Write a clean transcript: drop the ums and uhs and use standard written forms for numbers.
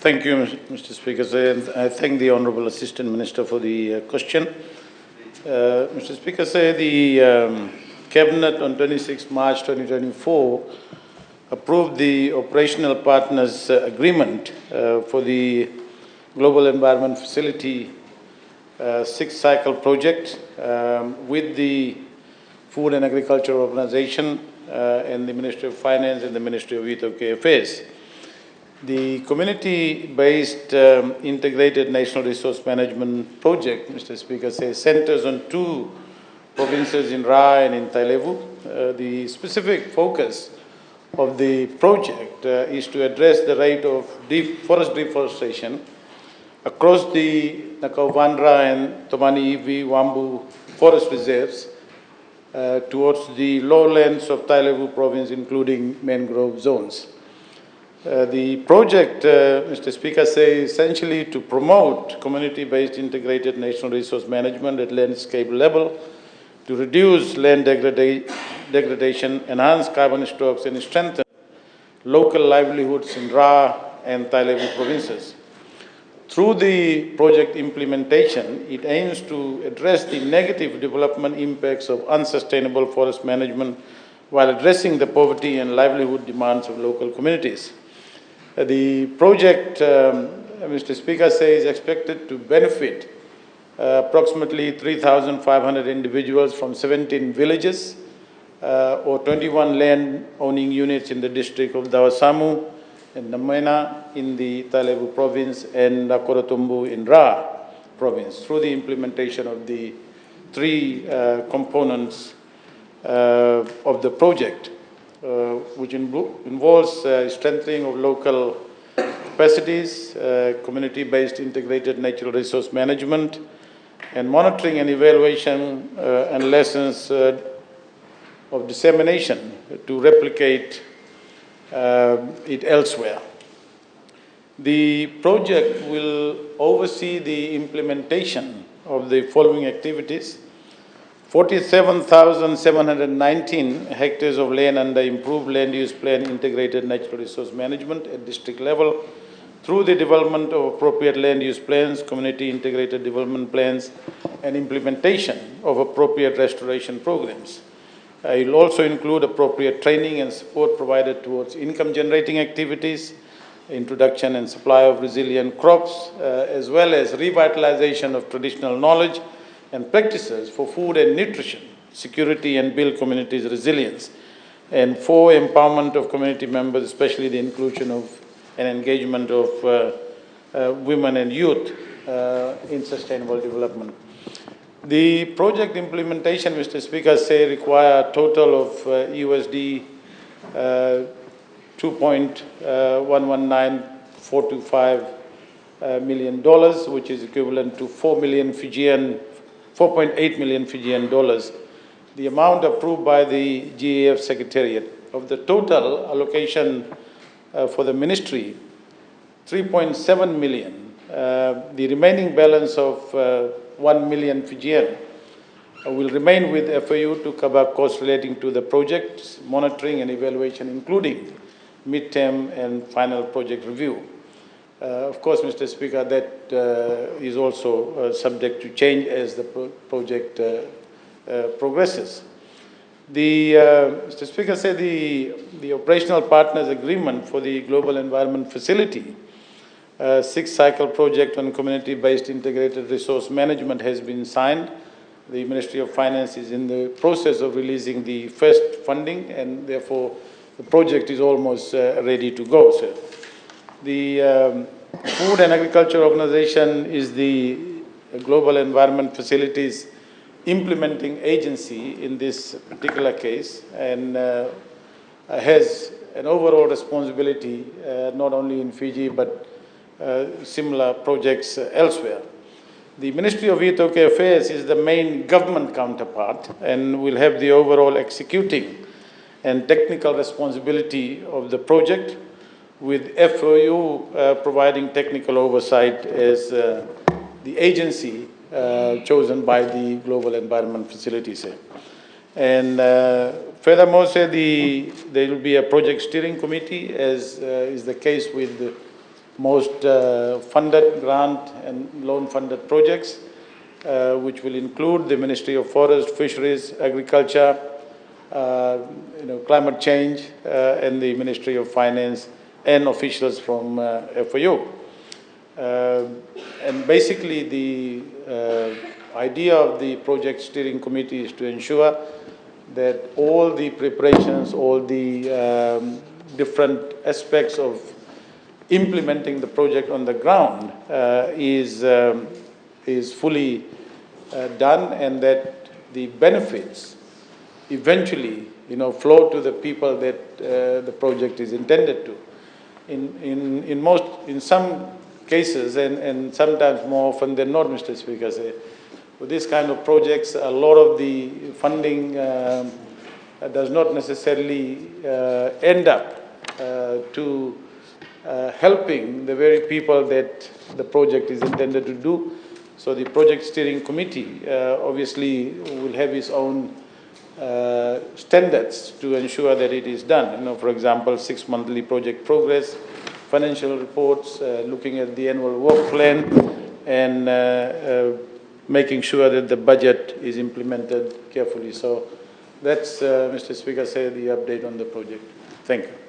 Thank you, Mr. Speaker, sir, and I thank the Honourable Assistant Minister for the question. Mr. Speaker, sir, the Cabinet on 26 March 2024 approved the Operational Partners Agreement for the Global Environment Facility sixth cycle project with the Food and Agriculture Organization and the Ministry of Finance and the Ministry of Youth Affairs. The community-based integrated national resource management project, Mr. Speaker, centers on two provinces in Ra and in Tailevu. The specific focus of the project is to address the rate of forest deforestation across the Nakauvanra and Tomani Iwi Wambu forest reserves towards the lowlands of Tailevu province, including mangrove zones. The project, Mr. Speaker, says essentially to promote community-based integrated national resource management at landscape level, to reduce land degradation, enhance carbon stocks, and strengthen local livelihoods in Ra and Tailevu provinces. Through the project implementation, it aims to address the negative development impacts of unsustainable forest management while addressing the poverty and livelihood demands of local communities. The project, Mr. Speaker, is expected to benefit approximately 3,500 individuals from 17 villages or 21 land-owning units in the district of Dawasamu and Namena in the Tailevu province and Koratumbu in Ra province through the implementation of the three components of the project. Which involves strengthening of local capacities, community-based integrated natural resource management, and monitoring and evaluation and lessons of dissemination to replicate it elsewhere. The project will oversee the implementation of the following activities: 47,719 hectares of land under improved land use plan integrated natural resource management at district level through the development of appropriate land use plans, community integrated development plans, and implementation of appropriate restoration programs. It will also include appropriate training and support provided towards income generating activities, introduction and supply of resilient crops, as well as revitalization of traditional knowledge and practices for food and nutrition, security, and build communities' resilience. And for empowerment of community members, especially the inclusion of and engagement of women and youth in sustainable development. The project implementation, Mr. Speaker, require a total of USD $2.119425 million, which is equivalent to 4.8 million Fijian dollars, the amount approved by the GEF Secretariat. Of the total allocation for the ministry, 3.7 million, the remaining balance of 1 million Fijian will remain with FAU to cover costs relating to the project's monitoring and evaluation, including mid-term and final project review. Of course, Mr. Speaker, that is also subject to change as the project progresses. Mr. Speaker, the Operational Partners Agreement for the Global Environment Facility, sixth cycle project on community-based integrated resource management has been signed. The Ministry of Finance is in the process of releasing the first funding, and therefore the project is almost ready to go, sir. The Food and Agriculture Organization is the Global Environment Facilities implementing agency in this particular case, and has an overall responsibility not only in Fiji but similar projects elsewhere. The Ministry of Youth Affairs is the main government counterpart and will have the overall executing and technical responsibility of the project, with FOU providing technical oversight as the agency chosen by the Global Environment Facilities. And furthermore, there will be a project steering committee, as is the case with most funded grant and loan funded projects, which will include the Ministry of Forest, Fisheries, Agriculture, climate change, and the Ministry of Finance and officials from FAO. And basically the idea of the project steering committee is to ensure that all the preparations, all the different aspects of implementing the project on the ground is fully done, and that the benefits eventually flow to the people that the project is intended to. In some cases, and sometimes more often than not, Mr. Speaker, with this kind of projects, a lot of the funding does not necessarily end up to helping the very people that the project is intended to do. So the project steering committee obviously will have its own standards to ensure that it is done. For example, 6 monthly project progress, financial reports, looking at the annual work plan, and making sure that the budget is implemented carefully. So that's, Mr. Speaker, the update on the project. Thank you.